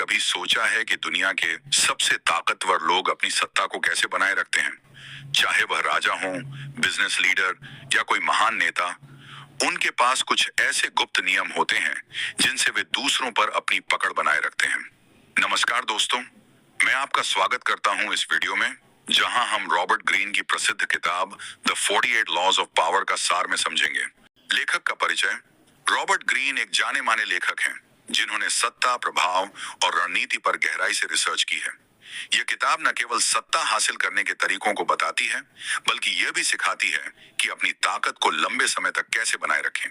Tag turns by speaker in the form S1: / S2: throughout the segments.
S1: कभी सोचा है कि दुनिया के सबसे ताकतवर लोग अपनी सत्ता को कैसे बनाए रखते हैं? चाहे वह राजा हो, बिजनेस लीडर या कोई महान नेता, उनके पास कुछ ऐसे गुप्त नियम होते हैं जिनसे वे दूसरों पर अपनी पकड़ बनाए रखते हैं। नमस्कार दोस्तों, मैं आपका स्वागत करता हूं इस वीडियो में, जहां हम रॉबर्ट ग्रीन की प्रसिद्ध किताब द 48 लॉज ऑफ पावर का सार में समझेंगे। लेखक का परिचय। रॉबर्ट ग्रीन एक जाने माने लेखक हैं जिन्होंने सत्ता, प्रभाव और रणनीति पर गहराई से रिसर्च की है। यह किताब न केवल सत्ता हासिल करने के तरीकों को बताती है, बल्कि यह भी सिखाती है कि अपनी ताकत को लंबे समय तक कैसे बनाए रखें।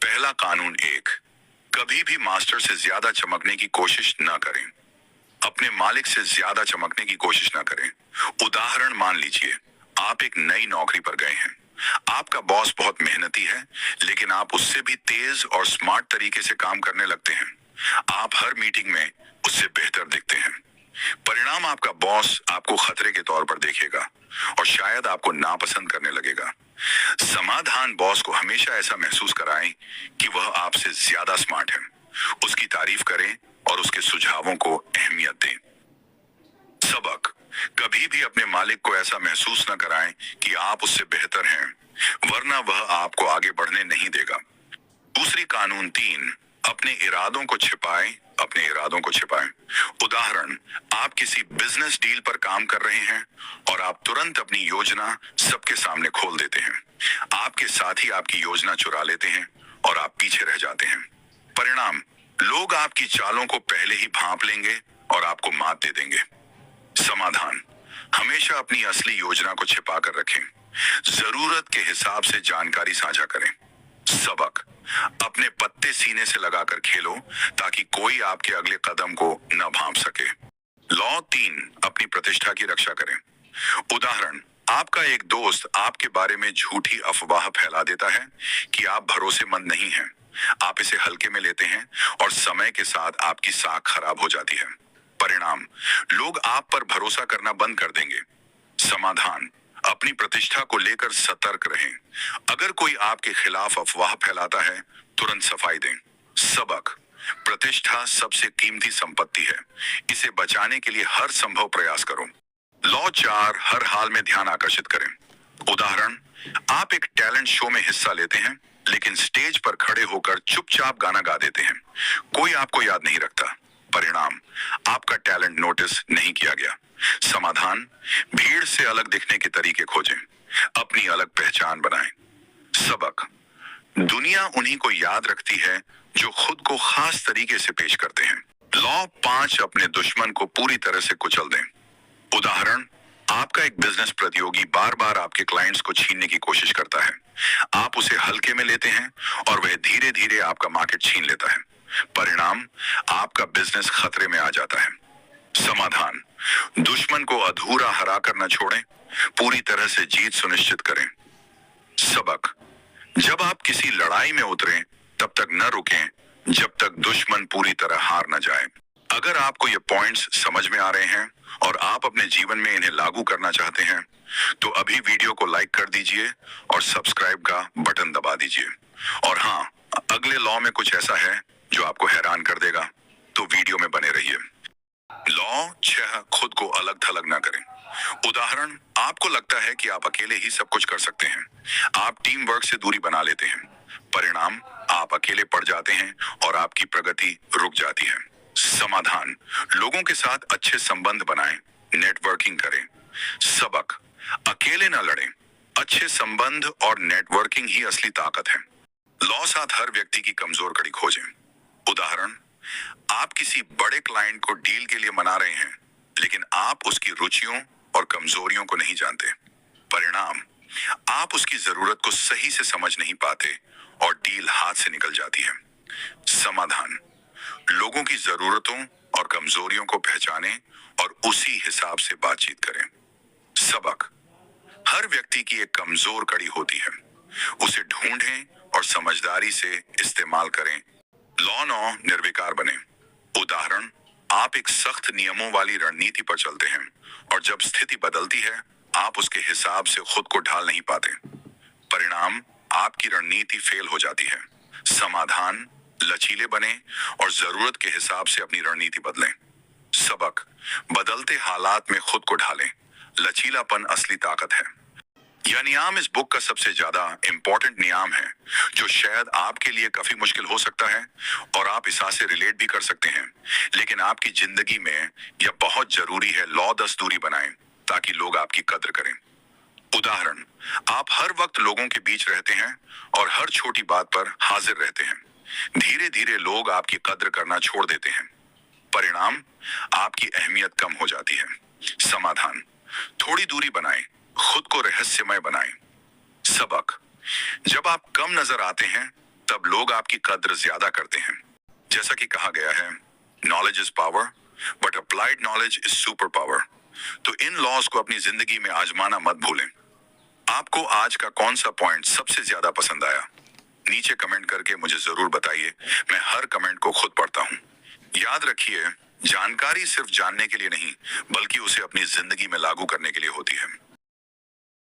S1: पहला कानून 1, कभी भी मास्टर से ज्यादा चमकने की कोशिश न करें। अपने मालिक से ज्यादा चमकने की कोशिश न करें। उदाहरण मान लीजिए, आप एक नई नौकरी पर गए हैं। आपका बॉस बहुत मेहनती है, लेकिन आप उससे भी तेज और स्मार्ट तरीके से काम करने लगते हैं। आप हर मीटिंग में उससे बेहतर दिखते हैं। परिणाम, आपका बॉस आपको खतरे के तौर पर देखेगा और शायद आपको नापसंद करने लगेगा। समाधान, बॉस को हमेशा ऐसा महसूस कराएं कि वह आपसे ज्यादा स्मार्ट है। उसकी तारीफ करें और उसके सुझावों को अहमियत दें। सबक, कभी भी अपने मालिक को ऐसा महसूस न कराएं कि आप उससे बेहतर हैं, वरना वह आपको आगे बढ़ने नहीं देगा। दूसरी कानून 3, अपने इरादों को छिपाएं। अपने इरादों को छिपाएं। उदाहरण, आप किसी बिजनेस डील पर काम कर रहे हैं और आप तुरंत अपनी योजना सबके सामने खोल देते हैं। आपके साथी आपकी योजना चुरा लेते हैं और आप पीछे रह जाते हैं। परिणाम, लोग आपकी चालों को पहले ही भांप लेंगे और आपको मात दे देंगे। समाधान, हमेशा अपनी असली योजना को छिपा कर रखें। जरूरत के हिसाब से जानकारी साझा करें। सबक, अपने पत्ते सीने से लगाकर खेलो ताकि कोई आपके अगले कदम को न भांप सके। लॉ 3, अपनी प्रतिष्ठा की रक्षा करें। उदाहरण, आपका एक दोस्त आपके बारे में झूठी अफवाह फैला देता है कि आप भरोसेमंद नहीं हैं। आप इसे हल्के में लेते हैं और समय के साथ आपकी साख खराब हो जाती है। परिणाम, लोग आप पर भरोसा करना बंद कर देंगे। समाधान, अपनी प्रतिष्ठा को लेकर सतर्क रहें। अगर कोई आपके खिलाफ अफवाह फैलाता है, तुरंत सफाई दें। सबक, प्रतिष्ठा सबसे कीमती संपत्ति है। इसे बचाने के लिए हर संभव प्रयास करो। लॉ 4, हर हाल में ध्यान आकर्षित करें। उदाहरण, आप एक टैलेंट शो में हिस्सा लेते हैं, लेकिन स्टेज पर खड़े होकर चुपचाप गाना गा देते हैं। कोई आपको याद नहीं रखता। परिणाम, आपका टैलेंट नोटिस नहीं किया गया। समाधान, भीड़ से अलग दिखने के तरीके खोजें। अपनी अलग पहचान बनाएं। सबक, दुनिया उन्हीं को याद रखती है जो खुद को खास तरीके से पेश करते हैं। लॉ 5, अपने दुश्मन को पूरी तरह से कुचल दें। उदाहरण, आपका एक बिजनेस प्रतियोगी बार बार आपके क्लाइंट्स को छीनने की कोशिश करता है। आप उसे हल्के में लेते हैं और वह धीरे धीरे आपका मार्केट छीन लेता है। परिणाम, आपका बिजनेस खतरे में आ जाता है। समाधान, दुश्मन को अधूरा हरा कर न छोड़ें, पूरी तरह से जीत सुनिश्चित करें। सबक, जब आप किसी लड़ाई में उतरें, तब तक न रुकें जब तक दुश्मन पूरी तरह हार न जाए। अगर आपको ये पॉइंट्स समझ में आ रहे हैं और आप अपने जीवन में इन्हें लागू करना चाहते हैं, तो अभी वीडियो को लाइक कर दीजिए और सब्सक्राइब का बटन दबा दीजिए। और हाँ, अगले लॉ में कुछ ऐसा है जो आपको हैरान कर देगा, तो वीडियो में बने रहिए। लॉ 6, खुद को अलग थलग ना करें। उदाहरण, आपको लगता है कि आप अकेले ही सब कुछ कर सकते हैं। आप टीम वर्क से दूरी बना लेते हैं। परिणाम, आप अकेले पड़ जाते हैं और आपकी प्रगति रुक जाती है। समाधान, लोगों के साथ अच्छे संबंध बनाएं, नेटवर्किंग करें। सबक, अकेले ना लड़ें। अच्छे संबंध और नेटवर्किंग ही असली ताकत है। लॉ 7, हर व्यक्ति की कमजोर कड़ी खोजें। उदाहरण, आप किसी बड़े क्लाइंट को डील के लिए मना रहे हैं, लेकिन आप उसकी रुचियों और कमजोरियों को नहीं जानते। परिणाम, आप उसकी जरूरत को सही से समझ नहीं पाते और डील हाथ से निकल जाती है। समाधान, लोगों की जरूरतों और कमजोरियों को पहचानें और उसी हिसाब से बातचीत करें। सबक, हर व्यक्ति की एक कमजोर कड़ी होती है। उसे ढूंढें और समझदारी से इस्तेमाल करें। लॉ 9, निर्विकार बने। उदाहरण, आप एक सख्त नियमों वाली रणनीति पर चलते हैं और जब स्थिति बदलती है, आप उसके हिसाब से खुद को ढाल नहीं पाते। परिणाम, आपकी रणनीति फेल हो जाती है। समाधान, लचीले बने और जरूरत के हिसाब से अपनी रणनीति बदलें। सबक, बदलते हालात में खुद को ढालें। लचीलापन असली ताकत है। यह नियम इस बुक का सबसे ज्यादा इंपॉर्टेंट नियम है, जो शायद आपके लिए काफी मुश्किल हो सकता है और आप इसा से रिलेट भी कर सकते हैं, लेकिन आपकी जिंदगी में यह बहुत जरूरी है। लॉ 10 दूरी बनाएं ताकि लोग आपकी कद्र करें। उदाहरण, आप हर वक्त लोगों के बीच रहते हैं और हर छोटी बात पर हाजिर रहते हैं। धीरे धीरे लोग आपकी कद्र करना छोड़ देते हैं। परिणाम, आपकी अहमियत कम हो जाती है। समाधान, थोड़ी दूरी बनाएं, खुद को रहस्यमय बनाएं। सबक, जब आप कम नजर आते हैं तब लोग आपकी कद्र ज्यादा करते हैं। जैसा कि कहा गया है, knowledge is power but applied knowledge is super power. तो इन लॉज को अपनी जिंदगी में आजमाना मत भूलें। आपको आज का कौन सा पॉइंट सबसे ज्यादा पसंद आया? नीचे कमेंट करके मुझे जरूर बताइए। मैं हर कमेंट को खुद पढ़ता हूँ। याद रखिए, जानकारी सिर्फ जानने के लिए नहीं, बल्कि उसे अपनी जिंदगी में लागू करने के लिए होती है।